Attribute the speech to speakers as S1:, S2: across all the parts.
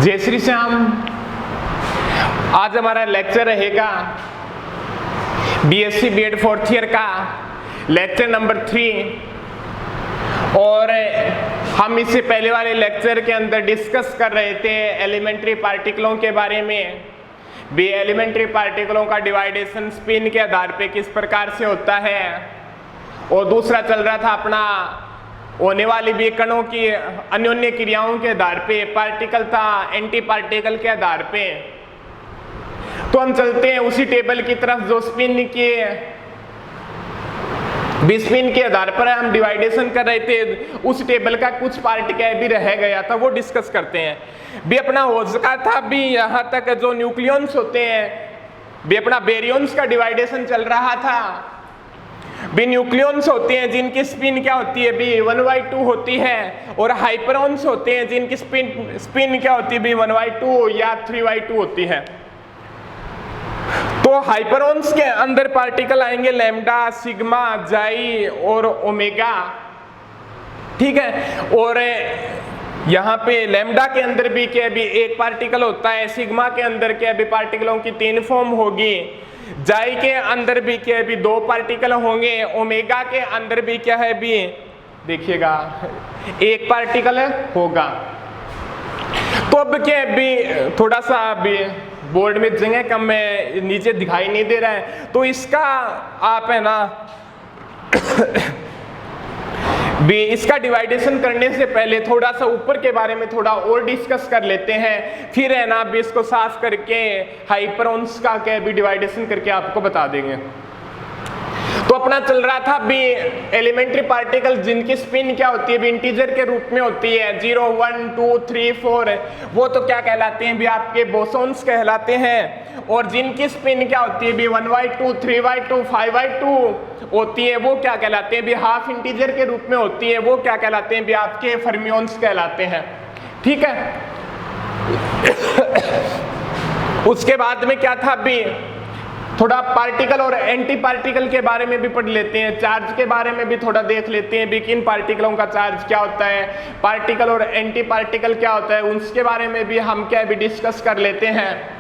S1: जय श्री श्याम। आज हमारा लेक्चर रहेगा बीएससी बीएड फोर्थ ईयर का लेक्चर नंबर 3। और हम इससे पहले वाले लेक्चर के अंदर डिस्कस कर रहे थे एलिमेंट्री पार्टिकलों के बारे में। भी एलिमेंट्री पार्टिकलों का डिवाइडेशन स्पिन के आधार पे किस प्रकार से होता है, और दूसरा चल रहा था अपना होने वाली भी कणों की अन्योन्य क्रियाओं के आधार पे पार्टिकल था एंटी पार्टिकल के आधार पे। तो हम चलते हैं उसी टेबल की तरफ जो स्पिन के आधार पर हम डिवाइडेशन कर रहे थे। उस टेबल का कुछ पार्ट क्या भी रह गया था, वो डिस्कस करते हैं। भी अपना हो सका था भी यहाँ तक जो न्यूक्लियॉन्स होते हैं, भी अपना बेरियंस का डिवाइडेशन चल रहा था। भी न्यूक्लियॉन्स होते हैं जिनकी स्पिन क्या होती है, भी 1/2 होती है, और हाइपरॉन्स होते हैं जिनकी स्पिन क्या होती है, भी 1/2 या 3/2 होती है। तो हाइपरॉन्स के अंदर पार्टिकल आएंगे लैम्डा, सिग्मा, जाई और ओमेगा, ठीक है। और यहाँ पे लैम्डा के अंदर भी क्या भी एक पार्टिकल होता है, सिग्मा के अंदर क्या भी पार्टिकलों की 3 फॉर्म होगी, जाई के अंदर भी क्या है भी 2 पार्टिकल होंगे, ओमेगा के अंदर भी क्या है भी देखिएगा 1 पार्टिकल होगा। तो अब क्या है भी थोड़ा सा भी बोर्ड में जगह कम है, नीचे दिखाई नहीं दे रहा है, तो इसका आप है ना भी इसका डिवाइडेशन करने से पहले थोड़ा सा ऊपर के बारे में थोड़ा और डिस्कस कर लेते हैं। फिर है ना भी इसको साफ करके हाइपरॉन्स का क्या भी डिवाइडेशन करके आपको बता देंगे। तो अपना चल रहा था भी एलिमेंट्री पार्टिकल जिनकी स्पिन क्या होती है भी इंटीजर के रूप में होती है, 0, 1, 2, 3, 4, वो तो क्या कहलाते हैं भी आपके बोसॉन्स कहलाते हैं। और जिनकी स्पिन क्या होती है भी 1/2, 3/2, 5/2 होती है, वो क्या कहलाते हैं भी हाफ इंटीजर के रूप में होती है, वो क्या कहलाते हैं भी आपके फर्मियंस कहलाते हैं, ठीक है। उसके बाद में क्या था भी थोड़ा पार्टिकल और एंटी पार्टिकल के बारे में भी पढ़ लेते हैं, चार्ज के बारे में भी थोड़ा देख लेते हैं भी किन पार्टिकलों का चार्ज क्या होता है, पार्टिकल और एंटी पार्टिकल क्या होता है, उसके बारे में भी हम क्या भी डिस्कस कर लेते हैं।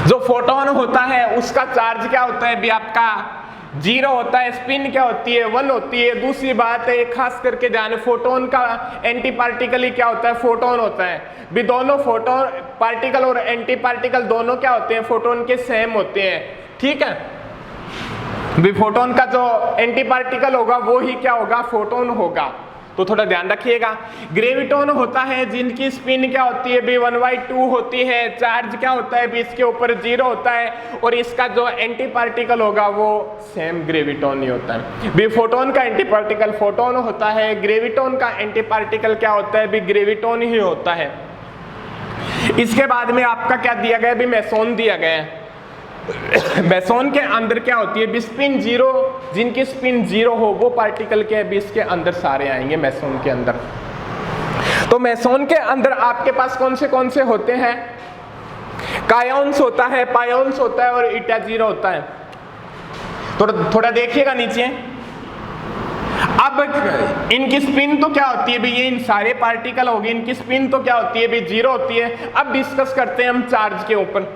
S1: जो फोटोन होता है उसका चार्ज क्या होता है भी आपका 0 होता है, स्पिन क्या होती है 1 होती है। दूसरी बात है खास करके ध्यान, फोटोन का एंटी पार्टिकल ही क्या होता है, फोटोन होता है। भी दोनों फोटोन पार्टिकल और एंटी पार्टिकल दोनों क्या होते हैं, फोटोन के सेम होते हैं, ठीक है। भी फोटोन का जो एंटी पार्टिकल होगा वो ही क्या होगा, फोटोन होगा। तो थोड़ा ध्यान रखिएगा। ग्रेविटोन होता है जिनकी स्पिन क्या होती है भी 1/2 होती है, चार्ज क्या होता है भी इसके ऊपर 0 होता है, और इसका जो एंटी पार्टिकल होगा वो सेम ग्रेविटोन ही होता है। भी फोटोन का एंटी पार्टिकल फोटोन होता है, ग्रेविटोन का एंटी पार्टिकल क्या होता है भी ग्रेविटोन ही होता है। इसके बाद में आपका क्या दिया गया भी मेसोन दिया गया है। मेसोन के अंदर क्या होती है भी स्पिन 0, जिनकी स्पिन 0 हो वो पार्टिकल के भी इसके अंदर सारे आएंगे मेसोन के अंदर। तो मेसोन के अंदर आपके पास कौन से होते हैं, कायोन्स होता है, पायोन्स होता है और ईटा 0 होता है। थोड़ा देखिएगा नीचे। अब इनकी स्पिन तो क्या होती है भी ये इन सारे पार्टिकल होगी, इनकी स्पिन तो क्या होती है भी 0 होती है। अब डिस्कस करते हैं हम चार्ज के ऊपर।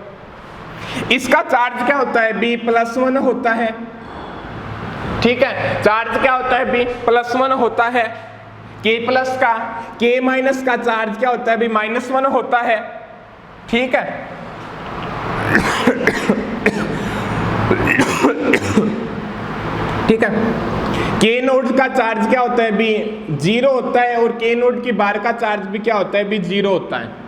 S1: इसका चार्ज क्या होता है भी +1 होता है, ठीक है। चार्ज क्या होता है भी +1 होता है। K+ का K- का चार्ज क्या होता है भी -1 होता है, ठीक है। ठीक है। K नोड का चार्ज क्या होता है भी 0 होता है, और K नोड की बार का चार्ज भी क्या होता है भी 0 होता है,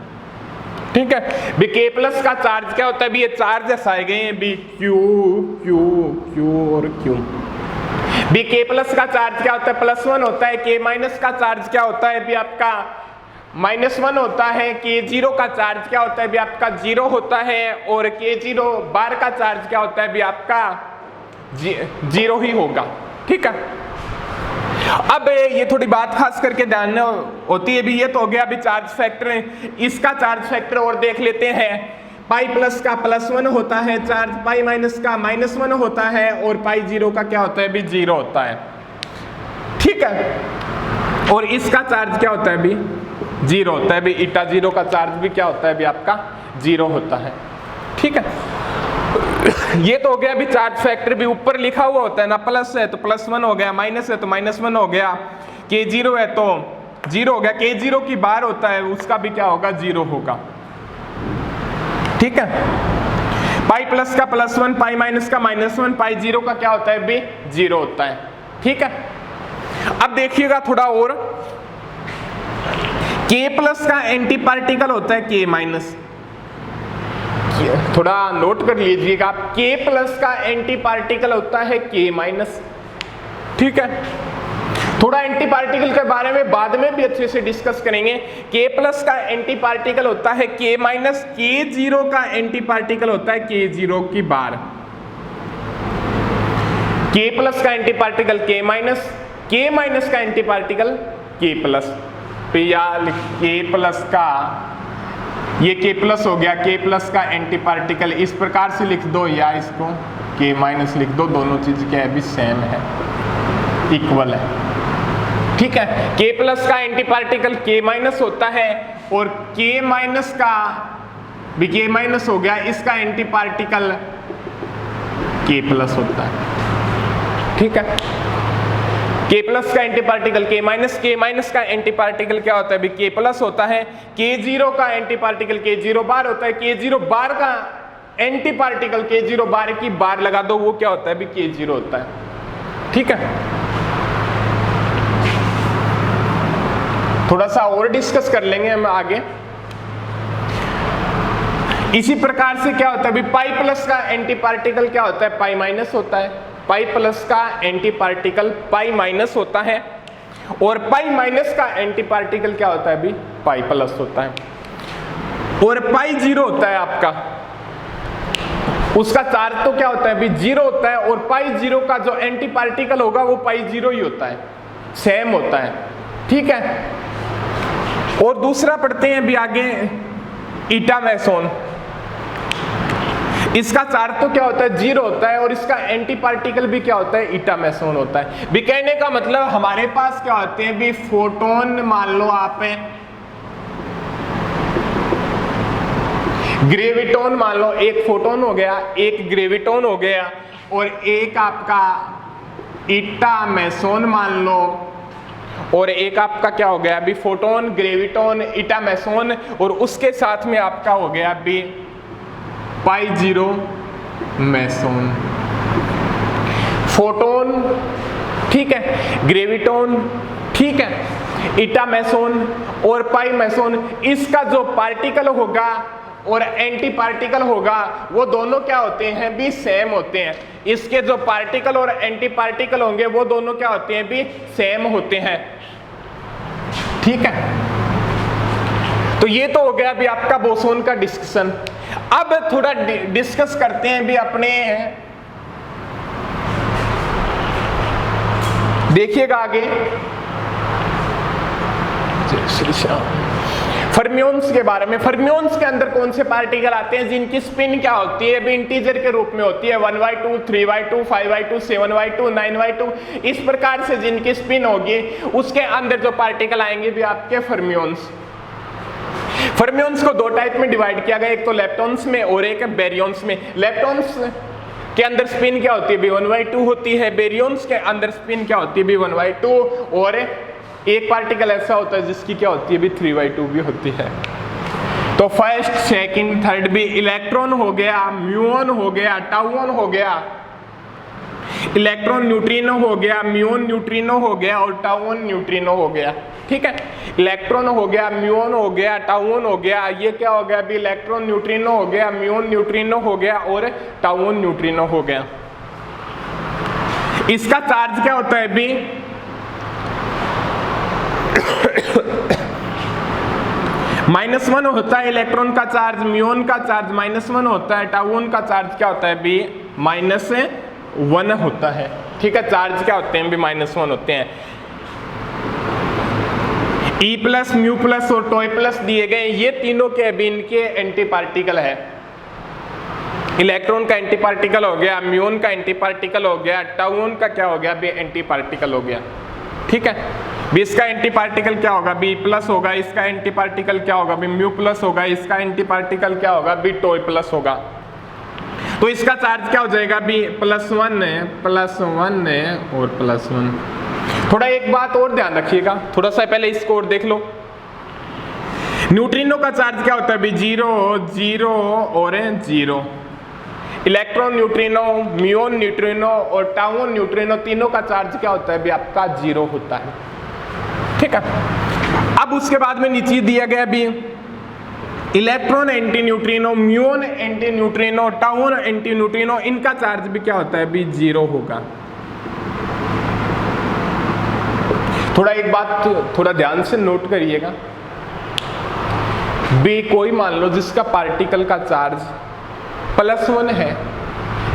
S1: ठीक है। भी K+ का चार्ज क्या होता है भी ये चार्ज ऐसे गए हैं भी Q Q Q और Q। भी K+ का चार्ज क्या होता है +1 होता है। K- का चार्ज क्या होता है भी आपका -1 होता है। K0 का चार्ज क्या होता है भी आपका 0 होता है, और K0 बार का चार्ज क्या होता है भी आपका 0 ही होगा, ठीक है। अब ये थोड़ी बात खास करके ध्यान होती है भी, ये तो हो गया अभी चार्ज फैक्टर। इसका चार्ज फैक्टर और देख लेते हैं। π+ का +1 होता है चार्ज, π- का -1 होता है, और π0 का क्या होता है भी 0 होता है, ठीक है। और इसका चार्ज क्या होता है भी जीरो होता है भी, ईटा जीरो का चार्ज भी क्या होता है भी आपका जीरो होता है। ठीक है, ये तो हो गया अभी चार्ज फैक्टर भी ऊपर लिखा हुआ होता है ना, प्लस है तो +1 हो गया, माइनस है तो -1 हो गया, K0 है तो 0 हो गया, K0 की बार होता है उसका भी क्या होगा 0 होगा। ठीक है, पाई प्लस का +1, पाई माइनस का -1, पाई जीरो का क्या होता है भी 0 होता है। ठीक है, अब देखिएगा थोड़ा और, K प्लस का एंटी पार्टिकल होता है K माइनस, थोड़ा नोट कर लीजिएगा, K प्लस का एंटी पार्टिकल होता है K माइनस। ठीक है, थोड़ा एंटी पार्टिकल के बारे में बाद में भी अच्छे से डिस्कस करेंगे। K प्लस का एंटी पार्टिकल होता है K माइनस, K0 का एंटी पार्टिकल होता है K0 की बार। K प्लस का anti particle K minus, K minus का एंटी पार्टिकल K प्लस, या K प्लस का, ये K प्लस हो गया, K प्लस का एंटी पार्टिकल इस प्रकार से लिख दो या इसको K माइनस लिख दो, दोनों चीज क्या है भी सेम है, इक्वल है। ठीक है, K प्लस का एंटी पार्टिकल K माइनस होता है और K माइनस का भी K माइनस हो गया, इसका एंटी पार्टिकल K प्लस होता है। ठीक है, K प्लस का anti particle K minus, K minus का एंटी पार्टिकल क्या होता है भी K प्लस होता है, K0 का एंटी पार्टिकल K0 बार होता है, K0 बार का एंटी पार्टिकल K0 बार की बार लगा दो, वो क्या होता है भी K0 होता है। ठीक है, थोड़ा सा और डिस्कस कर लेंगे हम आगे। इसी प्रकार से क्या होता है भी पाई प्लस का एंटी पार्टिकल क्या होता है पाई माइनस होता है, पाई प्लस का एंटी पार्टिकल पाई माइनस होता है और पाई माइनस का एंटी पार्टिकल क्या होता है भी पाई प्लस होता है। और पाई जीरो होता है आपका, उसका चार्ज तो क्या होता है भी जीरो होता है और पाई जीरो का जो एंटी पार्टिकल होगा वो पाई जीरो ही होता है, सेम होता है। ठीक है, और दूसरा पढ़ते हैं भी आगे, ईटा मेसोन, इसका चार्ज तो क्या होता है जीरो होता है और इसका एंटी पार्टिकल भी क्या होता है ईटा मेसोन होता है। भी कहने का मतलब हमारे पास क्या होते हैं भी फोटोन, मान लो आप ग्रेविटोन, मान लो एक फोटोन हो गया, एक ग्रेविटोन हो गया और एक आपका ईटा मेसोन मान लो, और एक आपका क्या हो गया अभी फोटोन, ग्रेविटोन, ईटा मेसोन, और उसके साथ में आपका हो गया अभी पाई जीरो मेसोन। फोटोन ठीक है, ग्रेविटोन ठीक है, ईटा मेसोन और पाई मेसोन, इसका जो पार्टिकल होगा और एंटी पार्टिकल होगा वो दोनों क्या होते हैं भी सेम होते हैं। इसके जो पार्टिकल और एंटी पार्टिकल होंगे वो दोनों क्या होते हैं भी सेम होते हैं। ठीक है, तो ये तो हो गया अभी आपका बोसोन का डिस्कशन। अब थोड़ा डिस्कस करते हैं भी अपने, देखिएगा आगे फर्मियोन्स के बारे में। फर्मियोन्स के अंदर कौन से पार्टिकल आते हैं जिनकी स्पिन क्या होती है भी इंटीजर के रूप में होती है, 1/2, 3/2, 5/2, 7/2, 9/2, इस प्रकार से जिनकी स्पिन होगी उसके अंदर जो पार्टिकल आएंगे भी आपके फर्मियोन्स। फर्मियोन्स को दो टाइप में डिवाइड किया गया, एक तो लेप्टॉन्स में और एक बेरियंस में। लेप्टॉन्स के अंदर स्पिन क्या होती है भी 1/2 होती है, बेरियंस के अंदर स्पिन क्या होती है भी 1/2, और एक पार्टिकल ऐसा होता है जिसकी क्या होती है भी 3/2 भी होती है। तो फर्स्ट, सेकंड, थर्ड भी इलेक्ट्रॉन हो गया, म्यूऑन हो गया, टाउऑन हो गया, इलेक्ट्रॉन न्यूट्रिनो हो गया, म्यूऑन न्यूट्रिनो हो गया और टाउऑन न्यूट्रिनो हो गया। ठीक है, इलेक्ट्रॉन हो गया, म्यूऑन हो गया, टाउऑन हो गया, ये क्या हो गया भी इलेक्ट्रॉन न्यूट्रिनो हो गया, म्यूऑन न्यूट्रिनो हो गया और टाउऑन न्यूट्रिनो हो गया। इसका चार्ज क्या होता है भी -1 होता है इलेक्ट्रॉन का चार्ज, म्यूऑन का चार्ज -1 होता है, टाउऑन का चार्ज क्या होता है भी -1 होता है। ठीक है, चार्ज क्या होते हैं भी -1 होते हैं। E प्लस, म्यू प्लस और टॉय प्लस दिए गए, ये तीनों के भी इनके एंटी पार्टिकल है। इलेक्ट्रॉन का एंटी पार्टिकल हो गया, म्यूऑन का एंटी पार्टिकल हो गया, टाउऑन का क्या हो गया भी एंटी पार्टिकल हो गया। ठीक है, बी इसका एंटी पार्टिकल क्या होगा, बी प्लस होगा, इसका एंटी पार्टिकल क्या होगा, बी म्यू प्लस होगा, इसका एंटी पार्टिकल क्या होगा, बी टोय प्लस होगा। तो इसका चार्ज क्या हो जाएगा, बी +1 है, +1 है और +1। थोड़ा एक बात और ध्यान रखिएगा, थोड़ा सा पहले इसको और देख लो। न्यूट्रिनो का चार्ज क्या होता है, बी 0 0 और 0। इलेक्ट्रॉन न्यूट्रिनो, म्यून न्यूट्रिनो और टाउन न्यूट्रिनो तीनों का चार्ज क्या होता है, भी आपका 0 होता है। ठीक है, अब उसके बाद में नीचे दिया गया भी electron anti neutrino, muon anti neutrino, tau anti neutrino, इनका चार्ज भी क्या होता है, भी 0 होगा। थोड़ा एक बात थोड़ा ध्यान से नोट करिएगा, बी कोई मान लो जिसका पार्टिकल का चार्ज +1 है,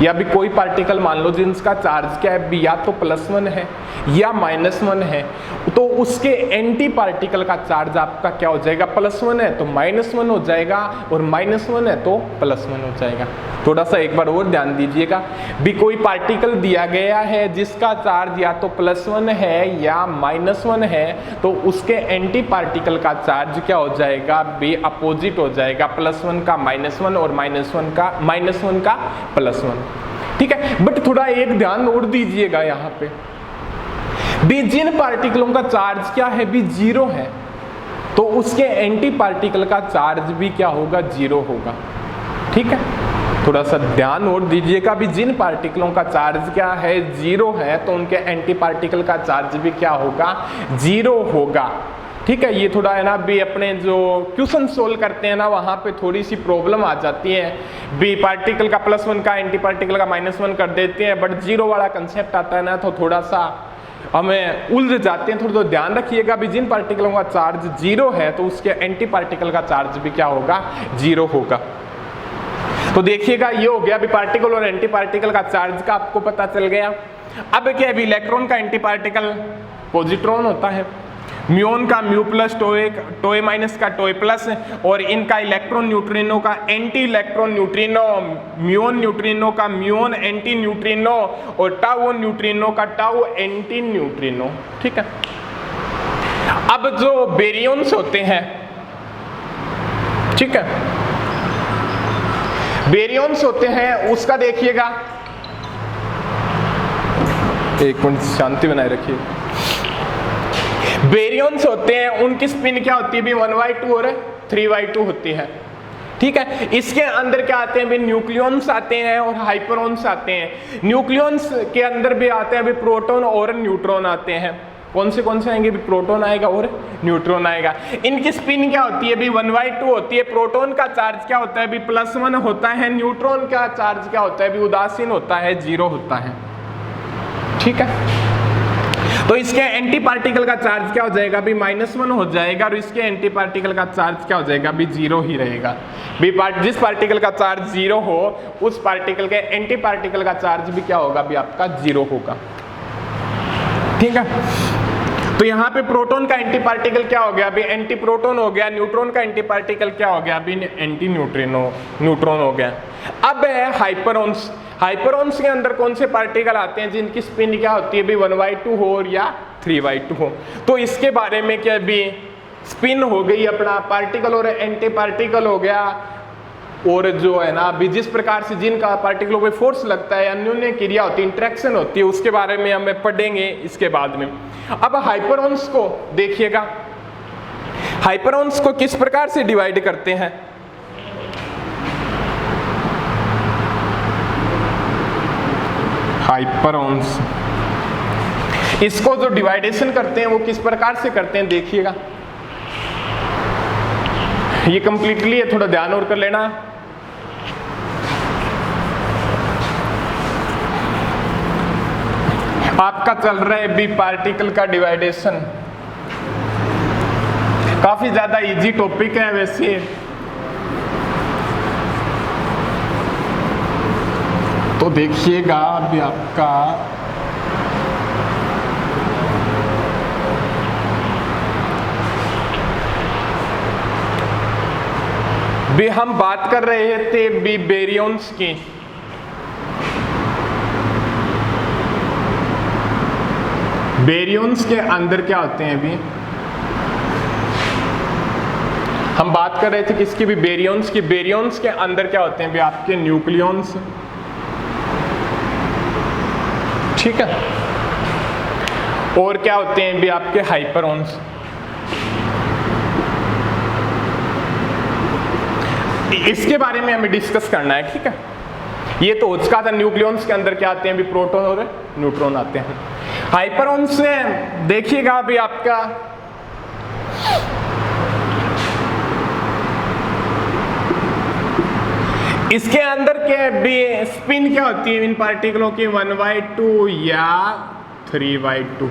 S1: या भी कोई पार्टिकल मान लो जिनका चार्ज क्या है, बी या तो +1 है या -1 है, तो उसके एंटी पार्टिकल का चार्ज आपका क्या हो जाएगा, +1 है तो -1 हो जाएगा और -1 है तो +1 हो जाएगा। थोड़ा सा एक बार और ध्यान दीजिएगा, भी कोई पार्टिकल दिया गया है जिसका चार्ज या तो +1 है या -1 है, तो उसके एंटी पार्टिकल का चार्ज क्या हो जाएगा, बी अपोजिट हो जाएगा, +1 का -1 और -1 का +1। ठीक है, बट थोड़ा एक ध्यान और दीजिएगा यहाँ पे, भी जिन पार्टिकलों का चार्ज क्या है, भी 0 है, तो उसके एंटी पार्टिकल का चार्ज भी क्या होगा, 0 होगा। ठीक है, थोड़ा सा ध्यान और दीजिएगा, भी जिन पार्टिकलों का चार्ज क्या है, 0 है, तो उनके एंटी पार्टिकल का चार्ज भी क्या होगा, 0 होगा। ठीक है, ये थोड़ा है ना भी अपने जो क्वेश्चन सोल्व करते हैं ना, वहाँ पे थोड़ी सी प्रॉब्लम आ जाती है, बी पार्टिकल का +1 का एंटी पार्टिकल का -1 कर देते हैं, बट 0 वाला कंसेप्ट आता है ना, तो थोड़ा सा हमें उलझ जाते हैं। थोड़ा तो ध्यान रखिएगा, भी जिन पार्टिकलों का चार्ज 0 है, तो उसके एंटी पार्टिकल का चार्ज भी क्या होगा, 0 होगा। तो देखिएगा, ये हो गया भी पार्टिकल और एंटी पार्टिकल का चार्ज का आपको पता चल गया। अब क्या है, इलेक्ट्रॉन का एंटी पार्टिकल पॉजिट्रॉन होता है, म्यून का म्यू प्लस, टोए माइनस का टोए प्लस, और इनका इलेक्ट्रॉन न्यूट्रिनो का एंटी इलेक्ट्रॉन न्यूट्रिनो, म्यून न्यूट्रिनो का म्यून एंटी न्यूट्रिनो और टाउ न्यूट्रिनो का टाउ एंटी न्यूट्रिनो। ठीक है, अब जो बेरियंस होते हैं, ठीक है, बेरियंस होते हैं उसका देखिएगा, एक मिनट शांति बनाए रखिए। बेरियंस होते हैं, उनकी स्पिन क्या होती है, भी 1/2 और 3/2 होती है। ठीक है, इसके अंदर क्या आते हैं, भी न्यूक्लियॉन्स आते हैं और हाइपरॉन्स आते हैं। न्यूक्लियॉन्स के अंदर भी आते हैं भी प्रोटॉन और न्यूट्रॉन आते हैं। कौन से आएंगे, भी प्रोटॉन आएगा और न्यूट्रॉन आएगा। इनकी स्पिन क्या होती है, भी 1/2 होती है। प्रोटॉन का चार्ज क्या होता है, भी +1 होता है। न्यूट्रॉन का चार्ज क्या होता है, भी उदासीन होता है, 0 होता है। ठीक है, तो इसके एंटी पार्टिकल का चार्ज क्या हो जाएगा, भी -1 हो जाएगा, और इसके एंटी पार्टिकल का चार्ज क्या हो जाएगा, भी 0 ही रहेगा। भी जिस पार्टिकल का चार्ज 0 हो, उस पार्टिकल के एंटी पार्टिकल का चार्ज भी क्या होगा, भी आपका 0 होगा। ठीक है, तो यहाँ पे प्रोटॉन का एंटी पार्टिकल क्या हो गया, भी एंटी प्रोटॉन हो गया। न्यूट्रॉन का एंटी पार्टिकल क्या हो गया, भी एंटी न्यूट्रॉन हो गया। अब है हाइपरॉन्स। हाइपरॉन्स के अंदर कौन से पार्टिकल आते हैं जिनकी स्पिन क्या होती है, भी 1/2 हो या 3/2 हो। तो इसके बारे में क्या, भी स्पिन हो गई अपना, पार्टिकल और एंटी पार्टिकल हो गया, और जो है ना अभी जिस प्रकार से जिनका पार्टिकलों पे फोर्स लगता है, अन्योन्य क्रिया होती है, इंटरेक्शन होती है, उसके बारे में हमें पढ़ेंगे इसके बाद में। अब हाइपरॉन्स को देखिएगा, हाइपरॉन्स को किस प्रकार से डिवाइड करते हैं। हाइपरॉन्स, इसको जो डिवाइडेशन करते हैं वो किस प्रकार से करते हैं, देखिएगा। ये कंप्लीटली है, थोड़ा ध्यान और कर लेना। आपका चल रहा है बी पार्टिकल का डिवाइडेशन, काफी ज्यादा इजी टॉपिक है वैसे। तो देखिएगा अभी आपका भी हम बात कर रहे थे बी बेरियंस की। बेरियंस के अंदर क्या होते हैं? अभी हम बात कर रहे थे किसकी भी, बेरियंस की। बेरियंस के अंदर क्या होते हैं? भी आपके न्यूक्लियॉन्स, ठीक है। और क्या होते हैं? भी आपके हाइपरॉन्स। इसके बारे में हमें डिस्कस करना है, ठीक है। ये तो उसका था, न्यूक्लियॉन्स के अंदर क्या आते हैं? भी प्रोटॉन और न्यूट्रॉन आते हैं। हाइपरॉन्स से देखिएगा अभी आपका इसके अंदर क्या भी स्पिन क्या होती है इन पार्टिकलों की? 1/2 या 3/2।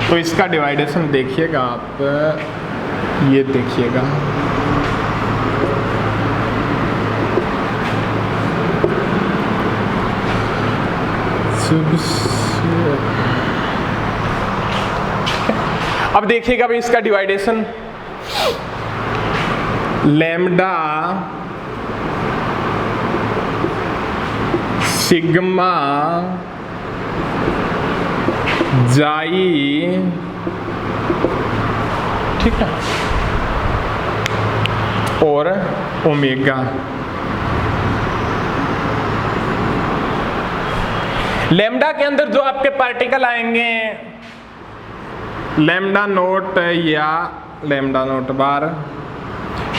S1: तो इसका डिवाइडेशन देखिएगा आप, ये देखिएगा, अब देखिएगा भाई इसका डिवाइडेशन, लैम्डा सिग्मा जाई, ठीक है, और ओमेगा। लैम्डा के अंदर जो आपके पार्टिकल आएंगे, लैम्डा नोट या लैम्डा नोट बार,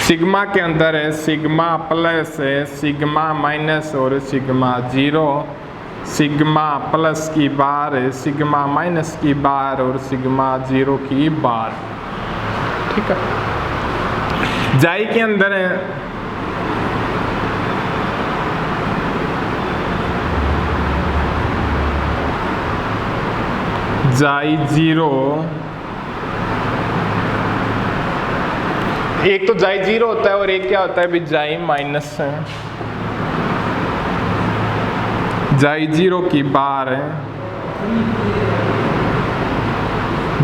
S1: सिग्मा के अंदर है सिग्मा प्लस है, सिग्मा माइनस और सिग्मा जीरो, सिग्मा प्लस की बार है, सिग्मा माइनस की बार और सिग्मा जीरो की बार, ठीक है। जाई के अंदर है जाई जीरो, एक तो जाई जीरो होता है और एक क्या होता है? भी जाई माइनस है। जाई जीरो की बार है,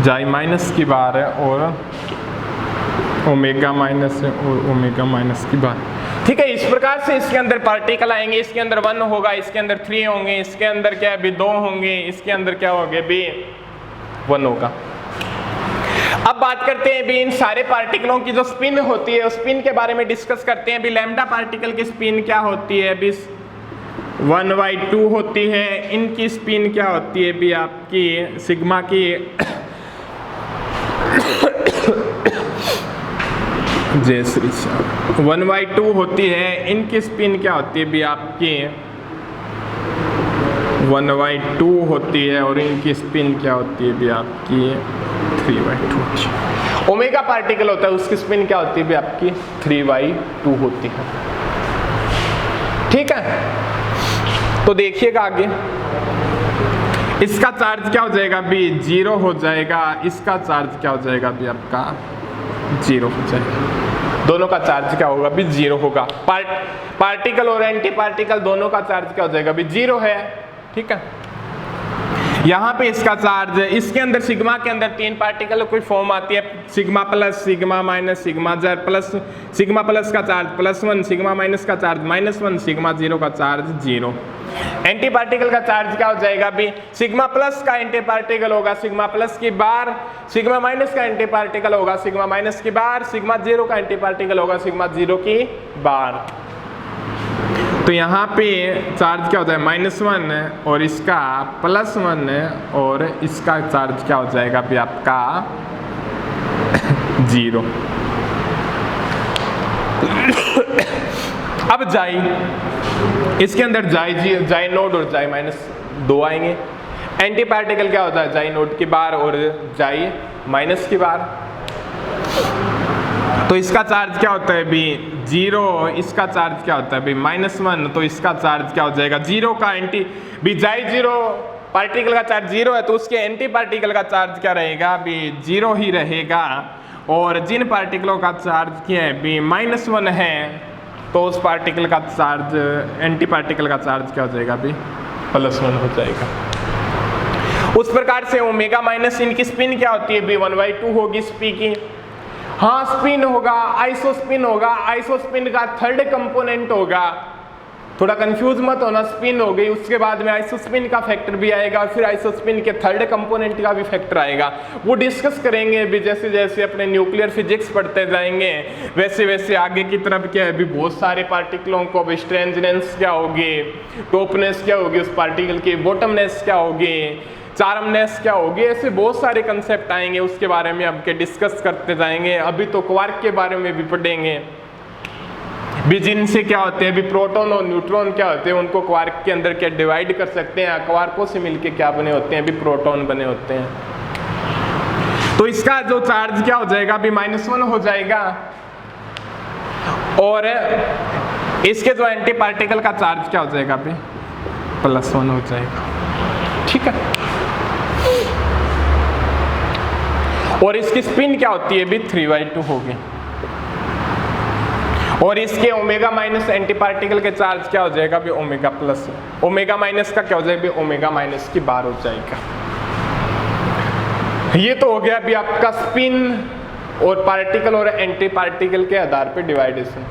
S1: जाई माइनस की बार है और ओमेगा माइनस है और ओमेगा माइनस की बार, ठीक है। इस प्रकार से इसके अंदर पार्टिकल आएंगे, इसके अंदर 1 होगा, इसके अंदर 3 होंगे, इसके अंदर क्या है? भी 2 होंगे, इसके अंदर क्या होंगे? भी 1 होगा। अब बात करते हैं भी इन सारे पार्टिकलों की जो स्पिन होती है, उस स्पिन के बारे में डिस्कस करते हैं। भी लैम्डा पार्टिकल की स्पिन क्या होती है? भी 1/2 होती है। इनकी स्पिन क्या होती है? भी आपकी सिग्मा की जय श्री श्याम 1/2 होती है। इनकी स्पिन क्या होती है? भी आपकी 1/2 होती है और इनकी स्पिन क्या होती है? भी आपकी 3/2 होती है। ओमेगा पार्टिकल होता है, उसकी स्पिन क्या होती है? भी आपकी 3/2 होती है, ठीक है। तो देखिएगा आगे, इसका चार्ज क्या हो जाएगा? भी 0 हो जाएगा। इसका चार्ज क्या हो जाएगा? भी आपका 0 हो जाएगा। दोनों का चार्ज क्या होगा? भी 0 होगा। पार्टिकल और एंटी पार्टिकल दोनों का चार्ज क्या हो जाएगा? भी 0 है, ठीक है। यहाँ पे इसका चार्ज, इसके अंदर सिग्मा के अंदर 3 पार्टिकल कोई फॉर्म आती है, sigma plus, sigma minus, sigma Z plus, sigma plus का चार्ज +1, सिग्मा माइनस का चार्ज -1, सिग्मा जीरो का चार्ज 0। एंटी पार्टिकल का चार्ज क्या हो जाएगा? भी सिग्मा प्लस का एंटी पार्टिकल होगा सिग्मा प्लस की बार, सिग्मा माइनस का एंटी पार्टिकल होगा सिग्मा माइनस की बार, सिग्मा जीरो का एंटी पार्टिकल होगा सिग्मा जीरो की बार। तो यहाँ पे चार्ज क्या होता है? -1 और इसका +1 और इसका चार्ज क्या हो जाएगा? भी आपका 0। अब जाई, इसके अंदर जाई नोड और जाई माइनस 2 आएंगे। एंटी पार्टिकल क्या होता है? जाई नोड की बार और जाई माइनस की बार। तो इसका चार्ज क्या होता है? भी 0। इसका चार्ज क्या होता है? भी -1। तो इसका चार्ज क्या हो जाएगा? 0 का एंटी, भी जाई 0 पार्टिकल का चार्ज 0 है तो उसके एंटी पार्टिकल का चार्ज क्या रहेगा? भी 0 ही रहेगा। और जिन पार्टिकलों का चार्ज क्या है? भी -1 है तो उस पार्टिकल का चार्ज, एंटी पार्टिकल का चार्ज क्या हो जाएगा? भी +1 हो जाएगा। उस प्रकार से ओमेगा माइनस इनकी स्पिन क्या होती है? भी 1/2 होगी स्पी की। हाँ, स्पिन होगा, आइसोस्पिन होगा। आइसोस्पिन का 3rd कंपोनेंट होगा थोड़ा कंफ्यूज मत होना, स्पिन हो गई, उसके बाद में आइसोस्पिन का फैक्टर भी आएगा और फिर आइसोस्पिन के थर्ड कंपोनेंट का भी फैक्टर आएगा। वो डिस्कस करेंगे अभी, जैसे जैसे अपने न्यूक्लियर फिजिक्स पढ़ते जाएंगे वैसे वैसे आगे की तरफ क्या है अभी बहुत सारे पार्टिकलों को अभी स्ट्रेंजनेस क्या होगी, टॉपनेस क्या होगी उस पार्टिकल की, बॉटमनेस क्या होगी, चार्मनेस क्या होगी, ऐसे बहुत सारे कंसेप्ट आएंगे, उसके बारे में अब के डिस्कस करते जाएंगे। अभी तो क्वार्क के बारे में भी पढ़ेंगे भी, जिनसे क्या होते हैं अभी प्रोटॉन और न्यूट्रॉन क्या होते हैं, उनको क्वार्क के अंदर क्या डिवाइड कर सकते हैं, क्वार्कों से मिलके क्या बने होते हैं अभी प्रोटॉन बने होते हैं। तो इसका जो चार्ज क्या हो जाएगा अभी -1 हो जाएगा और इसके जो एंटी पार्टिकल का चार्ज क्या हो जाएगा अभी +1 हो जाएगा, ठीक है। और इसकी स्पिन क्या होती है अभी 3/2 होगी और इसके ओमेगा माइनस एंटी पार्टिकल के चार्ज क्या हो जाएगा अभी ओमेगा प्लस, ओमेगा माइनस का क्या हो जाएगा अभी ओमेगा माइनस की बार हो जाएगा। ये तो हो गया अभी आपका स्पिन और पार्टिकल और एंटी पार्टिकल के आधार पे डिवाइडेशन।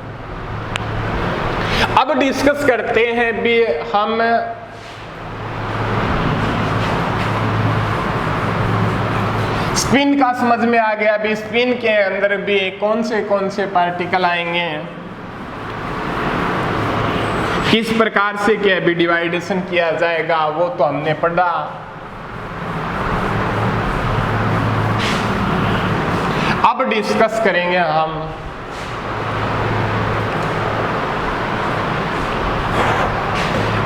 S1: अब डिस्कस करते हैं भी हम स्पिन का समझ में आ गया, अभी स्पिन के अंदर भी कौन से पार्टिकल आएंगे, किस प्रकार से क्या भी डिवाइडेशन किया जाएगा वो तो हमने पढ़ा। अब डिस्कस करेंगे हम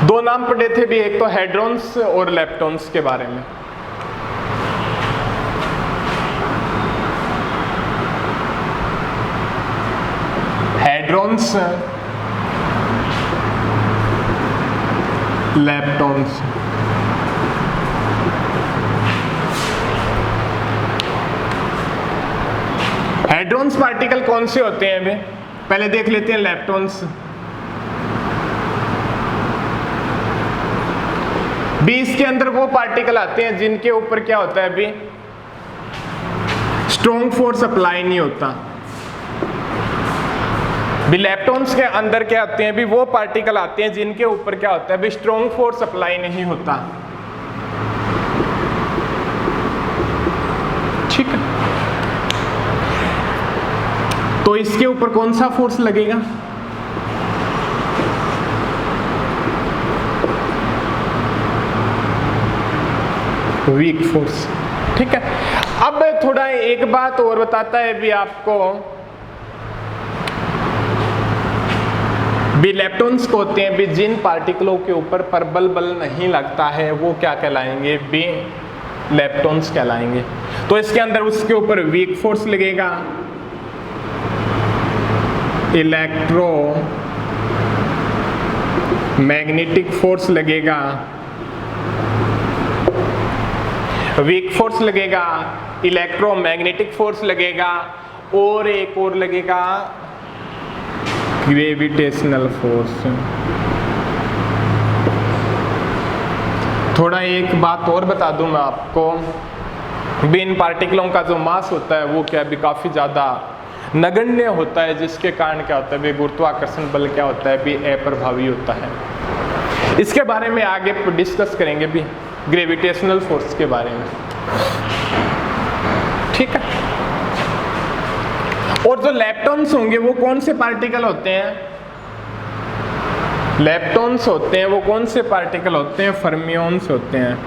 S1: दो नाम पढ़े थे भी, एक तो हेड्रॉन्स और लेप्टॉन्स के बारे में। Hadrons, leptons. हेड्रॉन्स पार्टिकल कौन से होते हैं अभी पहले देख लेते हैं। लेप्टॉन्स भी इसके अंदर वो पार्टिकल आते हैं जिनके ऊपर क्या होता है अभी स्ट्रॉन्ग फोर्स अप्लाई नहीं होता। भी लेप्टॉन्स के अंदर क्या आते हैं भी वो पार्टिकल आते हैं जिनके ऊपर क्या होता है भी स्ट्रॉन्ग फोर्स अप्लाई नहीं होता, ठीक है। तो इसके ऊपर कौन सा फोर्स लगेगा वीक फोर्स, ठीक है। अब थोड़ा एक बात और बताता है भी आपको भी लेप्टॉन्स को होते हैं भी जिन पार्टिकलों के ऊपर प्रबल बल नहीं लगता है वो क्या कहलाएंगे भी लेप्टॉन्स कहलाएंगे। तो इसके अंदर उसके ऊपर वीक फोर्स लगेगा, इलेक्ट्रो मैग्नेटिक फोर्स लगेगा, वीक फोर्स लगेगा, इलेक्ट्रोमैग्नेटिक फोर्स लगेगा और एक और लगेगा ग्रेविटेशनल फोर्स। थोड़ा एक बात और बता दूं मैं आपको भी इन पार्टिकलों का जो मास होता है वो क्या भी काफ़ी ज़्यादा नगण्य होता है, जिसके कारण क्या होता है भी गुरुत्वाकर्षण बल क्या होता है भी अप्रभावी होता है। इसके बारे में आगे डिस्कस करेंगे भी ग्रेविटेशनल फोर्स के बारे में, ठीक है। और जो लेप्टॉन्स होंगे वो कौन से पार्टिकल होते हैं, लेप्टॉन्स होते हैं वो कौन से पार्टिकल होते हैं, फर्मियंस होते हैं।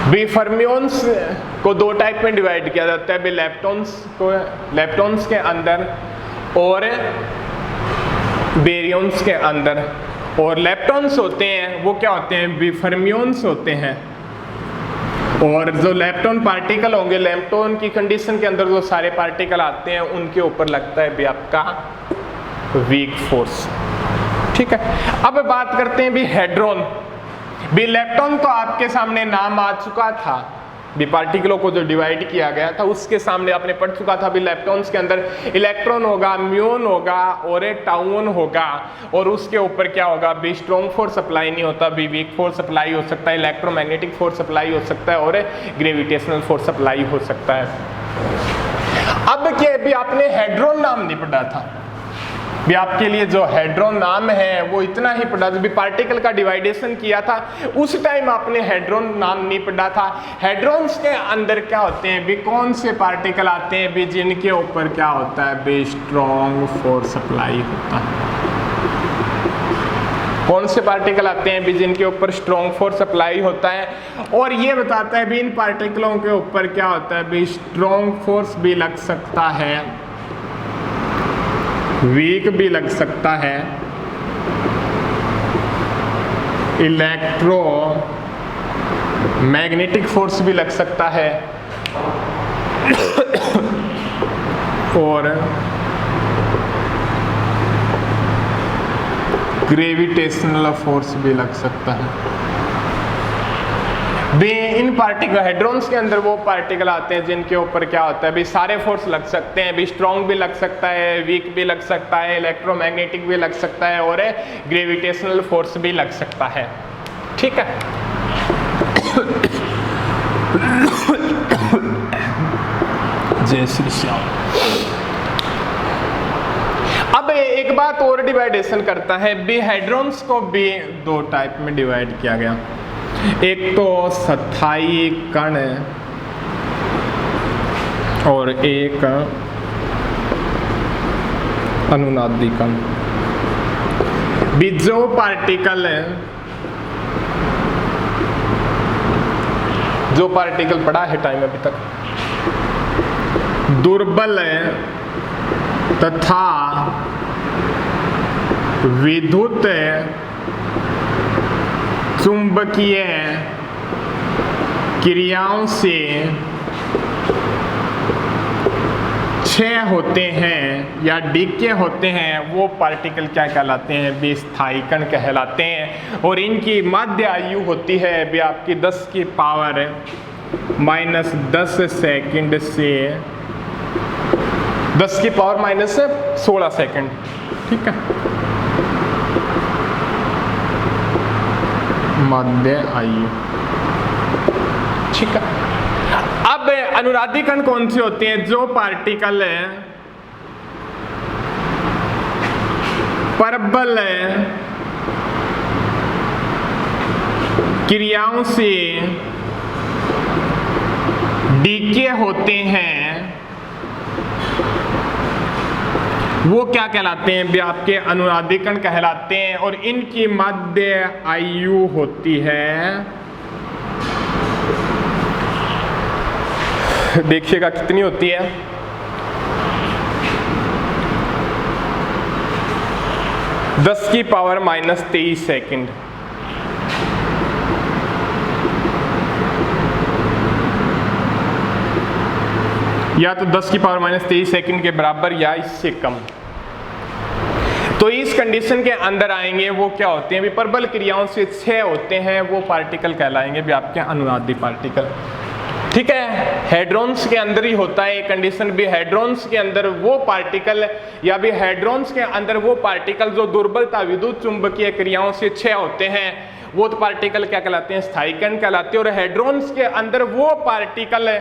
S1: भी फर्मियंस को दो टाइप में डिवाइड किया जाता है भी लेप्टॉन्स को, लेप्टॉन्स के अंदर और बेरियंस के अंदर। और लेप्टॉन्स होते हैं वो क्या होते हैं भी फर्मियंस होते हैं। और जो लेप्टॉन पार्टिकल होंगे, लेप्टॉन की कंडीशन के अंदर जो सारे पार्टिकल आते हैं उनके ऊपर लगता है भी आपका वीक फोर्स, ठीक है। अब बात करते हैं भी हेड्रॉन। भी लेप्टॉन तो आपके सामने नाम आ चुका था भी पार्टिकलों को जो डिवाइड किया गया था उसके सामने आपने पढ़ चुका था भी लेप्टॉन्स के अंदर इलेक्ट्रॉन होगा, म्यून होगा और एक टाउन होगा और उसके ऊपर क्या होगा भी स्ट्रॉन्ग फोर्स अप्लाई नहीं होता, भी वीक फोर्स अप्लाई हो सकता है, इलेक्ट्रोमैग्नेटिक फोर्स अप्लाई हो सकता है और ग्रेविटेशनल फोर्स अप्लाई हो सकता है। अब बाकी अभी आपने हेड्रोन नाम नहीं पढ़ा था, भी आपके लिए जो हेड्रोन नाम है वो इतना ही पढ़ा था। भी पार्टिकल का डिवाइडेशन किया था उस टाइम आपने हेड्रोन नाम नहीं पढ़ा था। हेड्रोन्स के अंदर क्या होते हैं भी, कौन से पार्टिकल आते हैं भी जिनके ऊपर क्या होता है भी स्ट्रॉन्ग फोर्स सप्लाई होता है। कौन से पार्टिकल आते हैं भी जिनके ऊपर स्ट्रॉन्ग फोर्स सप्लाई होता है, और ये बताता है भी इन पार्टिकलों के ऊपर क्या होता है भी स्ट्रॉन्ग फोर्स भी लग सकता है, वीक भी लग सकता है, इलेक्ट्रो मैग्नेटिक फोर्स भी लग सकता है, और ग्रेविटेशनल फोर्स भी लग सकता है। भी इन पार्टिकल हेड्रोन्स के अंदर वो पार्टिकल आते हैं जिनके ऊपर क्या होता है भी सारे फोर्स लग सकते हैं, भी स्ट्रॉन्ग भी लग सकता है, वीक भी लग सकता है, इलेक्ट्रोमैग्नेटिक भी लग सकता है, और ग्रेविटेशनल फोर्स भी लग सकता है। ठीक है। जय श्री श्याम। अब एक बात और डिवाइडेशन करता है भी, हेड्रोन्स को भी दो टाइप में डिवाइड किया गया। एक तो स्थायी कण और एक अनुनादी कण। भी जो पार्टिकल पढ़ा है टाइम अभी तक, दुर्बल तथा विद्युत चुंबकीय क्रियाओं से क्षय होते हैं या डीके होते हैं, वो पार्टिकल क्या कहलाते हैं भी स्थायी कण कहलाते हैं। और इनकी माध्य आयु होती है भी आपकी 10 की पावर -10 सेकंड से 10 की पावर -16 सेकंड। ठीक है। माध्य आयु। ठीक है। अब अनुनादी कण कौन से होते हैं? जो पार्टिकल प्रबल क्रियाओं से डीके होते हैं, वो क्या कहलाते हैं भी आपके अनुनादी कण कहलाते हैं। और इनकी माध्य आयु होती है, देखिएगा कितनी होती है, 10 की पावर -23 सेकंड। या तो 10 की पावर -23 सेकंड के बराबर या इससे कम। तो इस कंडीशन के अंदर आएंगे वो क्या होते हैं भी प्रबल क्रियाओं से क्षय होते हैं, वो पार्टिकल कहलाएंगे भी आपके अनुनादी पार्टिकल। ठीक है। हेड्रोन्स के अंदर ही होता है ये कंडीशन भी। हेड्रोन्स के अंदर वो पार्टिकल या भी हेड्रोन्स के अंदर वो पार्टिकल जो दुर्बलता विद्युत चुंबकीय क्रियाओं से क्षय होते हैं, वो तो पार्टिकल क्या कहलाते हैं? स्थायी कण कहलाते हैं। और हेड्रोन्स के अंदर वो पार्टिकल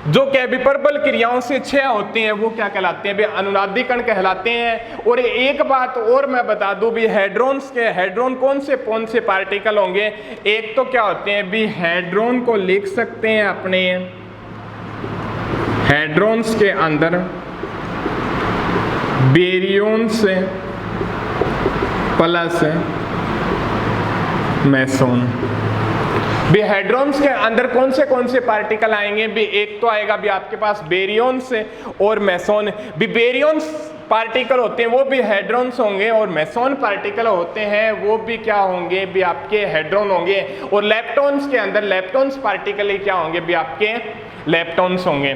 S1: जो क्या भी प्रबल क्रियाओं से क्षय होते हैं, वो क्या कहलाते हैं भी अनुनादी कण कहलाते हैं। और एक बात और मैं बता दूं भी, हेड्रोन कौन से पार्टिकल होंगे? एक तो क्या होते हैं भी हेड्रोन को लिख सकते हैं अपने हेड्रोन्स के अंदर बेरियम्स प्लस मेसोन। भी हेड्रोन्स के अंदर कौन से पार्टिकल आएंगे भी? एक तो आएगा भी आपके पास बेरियम्स और मेसोन। भी बेरियम्स पार्टिकल होते हैं वो भी हेड्रोन्स होंगे, और मेसोन पार्टिकल होते हैं वो भी क्या होंगे भी आपके हेड्रोन होंगे। और लेप्टॉन्स के अंदर लेप्टॉन्स पार्टिकल ही क्या होंगे भी आपके लेप्टॉन्स होंगे।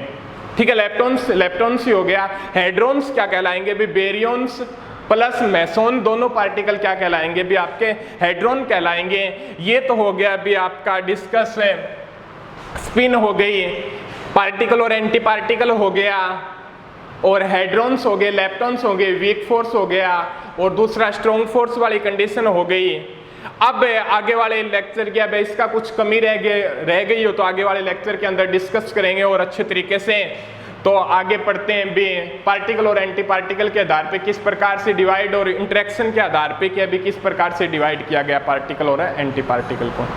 S1: ठीक है। लेप्टॉन्स ही हो गया। हेड्रोन्स क्या कहलाएंगे भी? बेरियम्स प्लस मेसोन, दोनों पार्टिकल क्या कहलाएंगे भी आपके हेड्रोन कहलाएंगे। ये तो हो गया भी आपका डिस्कस है, स्पिन हो गई, पार्टिकल और एंटी पार्टिकल हो गया, और हेड्रोन्स हो गए, लेप्टॉन्स हो गए, वीक फोर्स हो गया, और दूसरा स्ट्रॉन्ग फोर्स वाली कंडीशन हो गई। अब आगे वाले लेक्चर की अब इसका कुछ कमी रह गई हो तो आगे वाले लेक्चर के अंदर डिस्कस करेंगे और अच्छे तरीके से। तो आगे पढ़ते हैं भी पार्टिकल और एंटी पार्टिकल के आधार पे किस प्रकार से डिवाइड और इंटरेक्शन के आधार पे क्या भी किस प्रकार से डिवाइड किया गया पार्टिकल और एंटी पार्टिकल को।